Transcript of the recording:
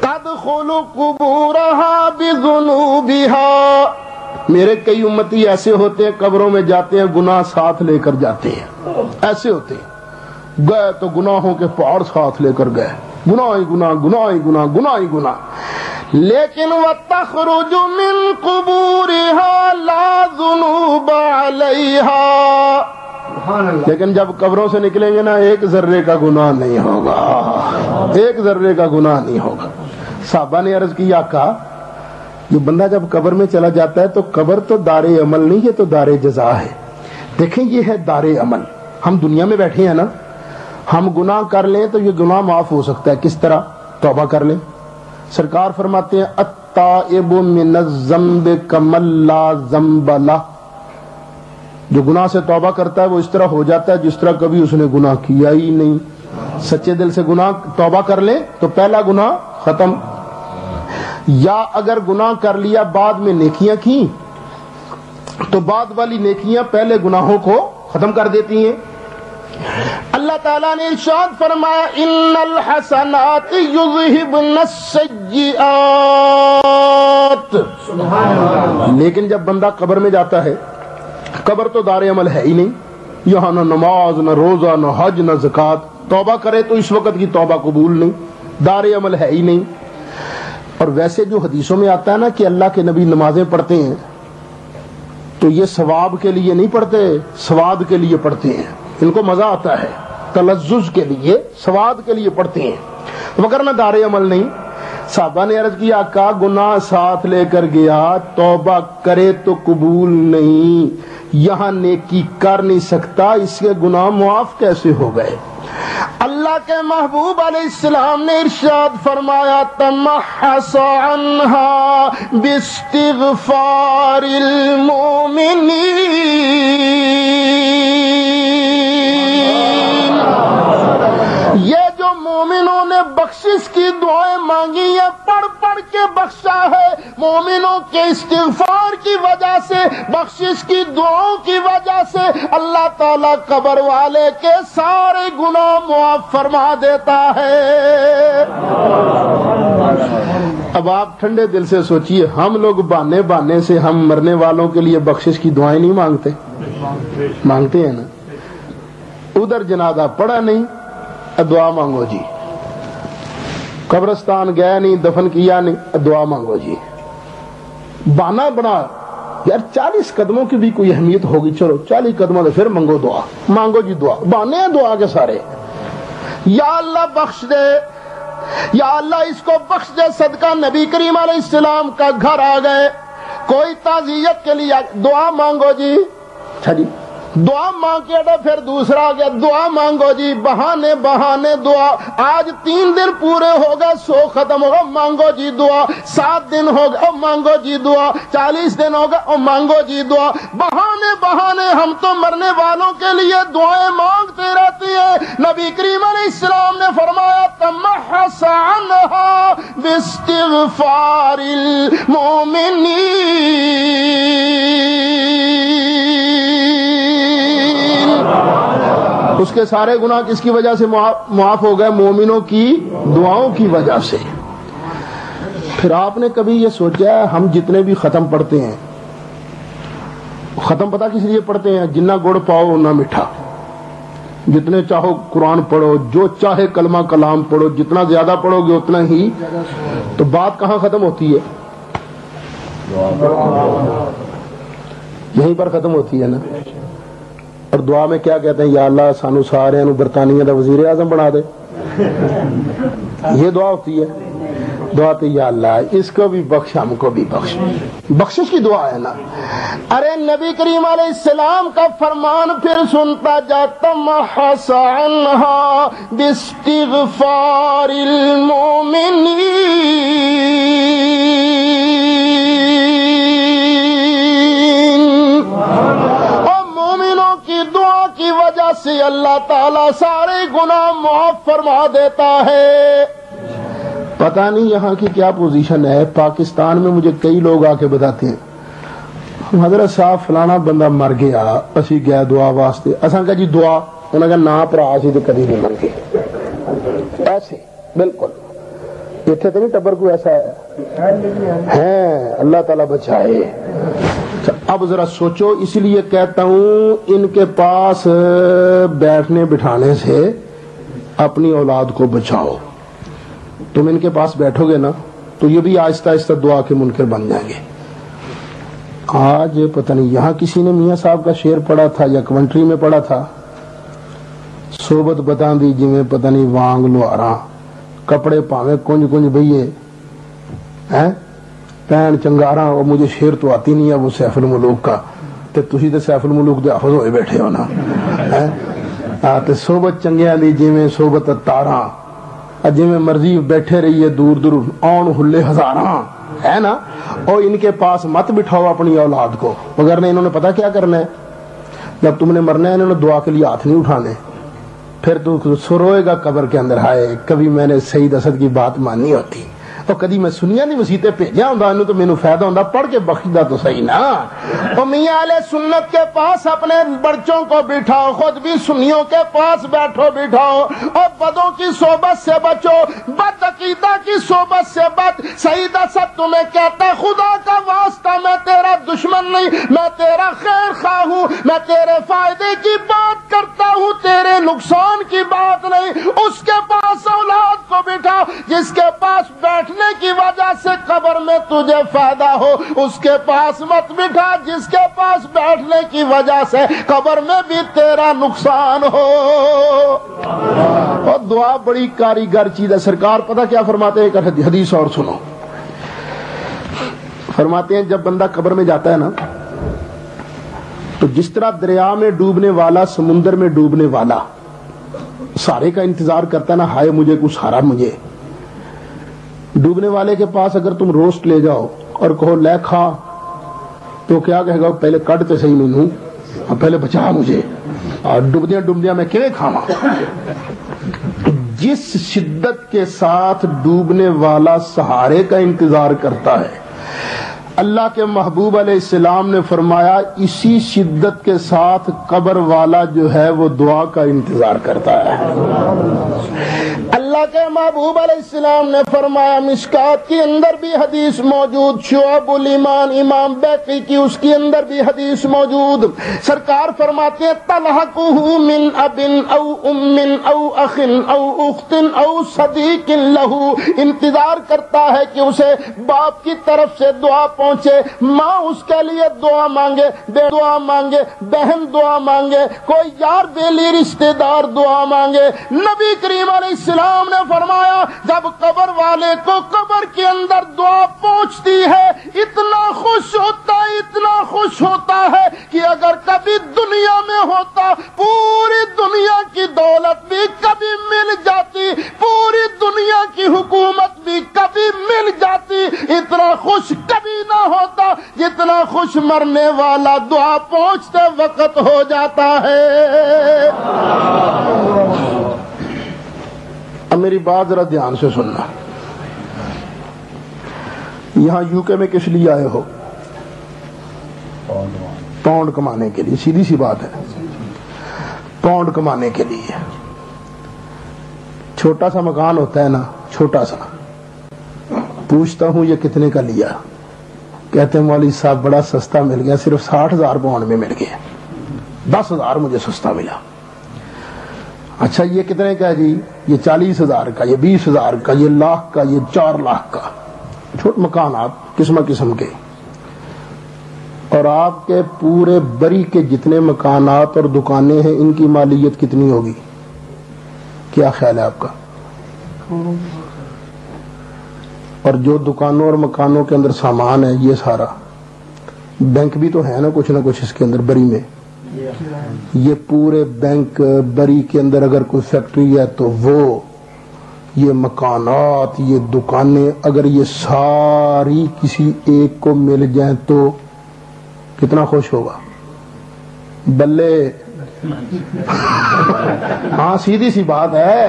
تدخل قبورها بذنوبها، میرے کئی امتی ایسے ہوتے ہیں قبروں میں جاتے ہیں گناہ ساتھ لے کر جاتے ہیں، ایسے ہوتے ہیں گئے تو گناہوں کے پہاڑ ساتھ لے کر گئے، گناہ ہی گناہ، گناہ ہی گناہ، گناہ ہی گناہ، لیکن وتخرج من قبورها لا ذنوب علیہا، لیکن جب قبروں سے نکلیں گے نا ایک ذرے کا گناہ نہیں ہوگا، ایک ذرے کا گناہ نہیں ہوگا۔ صحابہ نے عرض کی آقا یہ بندہ جب قبر میں چلا جاتا ہے تو قبر تو دار عمل نہیں، یہ تو دار جزا ہے۔ دیکھیں یہ ہے دار عمل، ہم دنیا میں بیٹھے ہیں نا، ہم گناہ کر لیں تو یہ گناہ معاف ہو سکتا ہے، کس طرح؟ توبہ کر لیں۔ سرکار فرماتے ہیں التائب من الذنب کمن لا ذنب لہ، جو گناہ سے توبہ کرتا ہے وہ اس طرح ہو جاتا ہے جس طرح کبھی اس نے گناہ کیا ہی نہیں۔ سچے دل سے گناہ توبہ کر لیں تو پہلا گناہ ختم، یا اگر گناہ کر لیا بعد میں نیکیاں کی تو بعد والی نیکیاں پہلے گناہوں کو ختم کر دیتی ہیں۔ اللہ تعالیٰ نے ارشاد فرمایا ان الحسنات یذہبن السیئات، لیکن جب بندہ قبر میں جاتا ہے، قبر تو دار عمل ہے ہی نہیں، یہاں نہ نماز نہ روزہ نہ حج نہ زکوٰۃ، توبہ کرے تو اس وقت کی توبہ قبول نہیں، دار عمل ہے ہی نہیں۔ اور ویسے جو حدیثوں میں آتا ہے نا کہ اللہ کے نبی نمازیں پڑھتے ہیں تو یہ ثواب کے لیے نہیں پڑھتے، سواد کے لیے پڑھتے ہیں، ان کو مزہ آتا ہے، تلذذ کے لیے، سواد کے لیے پڑھتے ہیں، وگرنہ دار عمل نہیں۔ صحابہ نے عرض کیا آقا گناہ ساتھ لے کر گیا، توبہ کرے تو قبول نہیں، یہاں نیکی کر نہیں سکتا، اس کے گناہ معاف کیسے ہو گئے؟ اللہ کے محبوب علیہ السلام نے ارشاد فرمایا تمحص عنها باستغفار المؤمنین، یہ جو مومنوں نے بخشش کی دعائیں مانگی ہیں پڑھ پڑھ کے بخشا ہے، مومنوں کے استغفار کی وجہ سے، بخشش کی دعاؤں کی وجہ سے اللہ تعالیٰ قبر والے کے سارے گناہ معاف فرما دیتا ہے۔ اب آپ ٹھنڈے دل سے سوچئے، ہم لوگ بہانے بہانے سے ہم مرنے والوں کے لیے بخشش کی دعائیں نہیں مانگتے؟ مانگتے ہیں نا۔ ادھر جنازہ پڑھا نہیں، دعا مانگو جی، قبرستان گیا نہیں، دفن کیا نہیں، دعا مانگو جی، بہانہ بنا یار 40 قدموں کی بھی کوئی اہمیت ہوگی، چلو 40 قدموں سے پھر مانگو دعا، مانگو جی دعا، بہانے ہیں دعا کے سارے۔ یا اللہ بخش دے، یا اللہ اس کو بخش دے، صدقہ نبی کریم علیہ السلام کا گھر آ گئے، کوئی تعزیت کے لیے دعا مانگو جی، اچھا جی دعا مانگ کے پھر دوسرا آ گیا، دعا مانگو جی، بہانے بہانے دعا، آج 3 دن پورے ہو گئے، 100 ختم ہو گئے، مانگو جی دعا، 7 دن ہو گئے، مانگو جی دعا، 40 دن ہو گئے، مانگو جی دعا، بہانے بہانے ہم تو مرنے والوں کے لیے دعائیں مانگتے رہتے ہیں۔ نبی کریم علیہ السلام نے فرمایا تمحص عنها باستغفار المؤمنین، اس کے سارے گناہ کس کی وجہ سے معاف ہو گئے؟ مومنوں کی دعاؤں کی وجہ سے۔ پھر آپ نے کبھی یہ سوچا ہے ہم جتنے بھی ختم پڑھتے ہیں، ختم پتہ کس لیے پڑھتے ہیں؟ جنہ گڑ پاؤ نہ میٹھا، جتنے چاہو قرآن پڑھو، جو چاہے کلمہ کلام پڑھو، جتنا زیادہ پڑھو گے اتنا ہی، تو بات کہاں ختم ہوتی ہے؟ یہیں پر ختم ہوتی ہے نا۔ اور دعا میں کیا کہتے ہیں؟ یا اللہ سانو سارے برطانیہ دا وزیر اعظم بنا دے، یہ دعا ہوتی ہے۔ دعا تو یا اللہ اس کو بھی بخش، ہم کو بھی بخش، بخشش کی دعا ہے نا۔ ارے نبی کریم علیہ السلام کا فرمان پھر سنتا جاتا محص عنها باستغفار المؤمنین، کی وجہ سے اللہ تعالیٰ سارے گناہ معاف فرما دیتا ہے۔ پتہ نہیں یہاں کی کیا پوزیشن ہے، پاکستان میں مجھے کئی لوگ آ کے بتاتے ہیں حضرت صاحب فلانا بندہ مر گیا، اسی گیا دعا واسطے، اساں کہا جی دعا، انہوں نے کہا نا پرا اسی تو کبھی نہیں منگے، ایسے بالکل اتنے تو نہیں ٹبر کو ایسا ہے، اللہ تعالیٰ بچائے۔ اب ذرا سوچو، اس لیے کہتا ہوں ان کے پاس بیٹھنے بٹھانے سے اپنی اولاد کو بچاؤ۔ تم ان کے پاس بیٹھو گے نا تو یہ بھی آہستہ آہستہ دعا کے منکر بن جائیں گے۔ آج پتہ نہیں یہاں کسی نے میاں صاحب کا شعر پڑھا تھا یا کمنٹری میں پڑھا تھا، صحبت بتا دی جی میں پتہ نہیں وانگ لوہاراں، کپڑے پاویں کنج کنج بھئیے ہیں پین چنگاراں۔ اور مجھے شعر تو آتی نہیں ہے وہ سیف الملوک کا، تے تسی تے سیف الملوک دے حافظ ہوئے بیٹھے ہو نا، تے صحبت چنگیاں دی جویں صحبت تاراں، جویں مرضی بیٹھے رہیے دور دور آن ہلے ہزاراں، ہے نا۔ اور ان کے پاس مت بٹھاؤ اپنی اولاد کو، مگر انہوں نے پتا کیا کرنا ہے، جب تم نے مرنا ہے انہوں نے دعا کے لیے ہاتھ نہیں اٹھانے، پھر تو سروئے گا قبر کے اندر، ہائے کبھی میں نے سید اسد کی بات مانی ہوتی، تو کدی میں سنیا نہیں وسیطے بھیجا ہوں تو مینوں فائدہ ہوں، پڑھ کے بخشدہ تو صحیح نا۔ تو میاں اہل سنت کے پاس اپنے بچوں کو بٹھاؤ، خود بھی سنیوں کے پاس بیٹھو بٹھاؤ، اور بدوں کی صحبت سے بچو، بد عقیدہ کی صحبت سے بچ۔ سید اسد تمہیں کہتا خدا کا واسطہ میں تیرا دشمن نہیں، میں تیرا خیر خواہ ہوں، میں تیرے فائدے کی بات کرتا ہوں، تیرے نقصان کی بات نہیں۔ اس کے پاس اولاد کو بٹھاؤ جس کے پاس بیٹھنے کی وجہ سے قبر میں تجھے فائدہ ہو، اس کے پاس مت بٹھا جس کے پاس بیٹھنے کی وجہ سے قبر میں بھی تیرا نقصان ہو۔ اور دعا بڑی کاریگر چیز ہے۔ سرکار پتہ کیا فرماتے ہیں، ایک حدیث اور سنو، فرماتے ہیں جب بندہ قبر میں جاتا ہے نا تو جس طرح دریا میں ڈوبنے والا سمندر میں ڈوبنے والا سہارے کا انتظار کرتا ہے نا، ہائے مجھے کچھ سہارا مجھے، ڈوبنے والے کے پاس اگر تم روسٹ لے جاؤ اور کہو لے کھا تو کیا کہے گا، پہلے کٹ تو صحیح مینوں، پہلے بچا مجھے، اور ڈوبدیاں ڈوبدیاں میں کیویں کھاواں۔ جس شدت کے ساتھ ڈوبنے والا سہارے کا انتظار کرتا ہے، اللہ کے محبوب علیہ السلام نے فرمایا اسی شدت کے ساتھ قبر والا جو ہے وہ دعا کا انتظار کرتا ہے۔ اللہ کے محبوب علیہ السلام نے فرمایا، مشکات کے اندر بھی حدیث موجود، شعب الایمان امام بیقی کی اس کے اندر بھی حدیث موجود، سرکار فرماتے ہیں تلحقہ من اب او ام او اخ او اخت او صدیق لہ، انتظار کرتا ہے کہ اسے باپ کی طرف سے دعا پہنچے، ماں اس کے لیے دعا مانگے، بے دعا مانگے، بہن دعا مانگے، کوئی یار بیلی رشتہ دار دعا مانگے۔ نبی کریم علیہ السلام نے فرمایا جب قبر والے کو قبر کے اندر دعا پہنچتی ہے اتنا خوش ہوتا ہے، اتنا خوش ہوتا ہے کہ اگر کبھی دنیا میں ہوتا پوری دنیا کی دولت بھی کبھی مل جاتی، پوری دنیا کی حکومت بھی کبھی مل جاتی، اتنا خوش کبھی نہ ہوتا جتنا خوش مرنے والا دعا پہنچتے وقت ہو جاتا ہے۔ اب میری بات ذرا دھیان سے سننا، یہاں یو کے میں کس لیے آئے ہو؟ پاؤنڈ کمانے کے لیے، سیدھی سی بات ہے، پاؤنڈ کمانے کے لیے۔ چھوٹا سا مکان ہوتا ہے نا، چھوٹا سا، پوچھتا ہوں یہ کتنے کا لیا، کہتے ہیں مولوی صاحب بڑا سستا مل گیا، صرف 60,000 پاؤنڈ میں مل گیا، 10,000 مجھے سستا ملا۔ اچھا یہ کتنے کا ہے جی؟ یہ 40,000 کا، یہ 20,000 کا، یہ لاکھ کا، یہ 4 لاکھ کا، چھوٹے مکانات قسم قسم کے۔ اور آپ کے پورے بری کے جتنے مکانات اور دکانیں ہیں ان کی مالیت کتنی ہوگی؟ کیا خیال ہے آپ کا؟ اور جو دکانوں اور مکانوں کے اندر سامان ہے یہ سارا، بینک بھی تو ہے نا کچھ نہ کچھ اس کے اندر بری میں، یہ پورے بینک بری کے اندر اگر کوئی فیکٹری ہے تو وہ، یہ مکانات، یہ دکانیں، اگر یہ ساری کسی ایک کو مل جائیں تو کتنا خوش ہوگا؟ بلے ہاں سیدھی سی بات ہے۔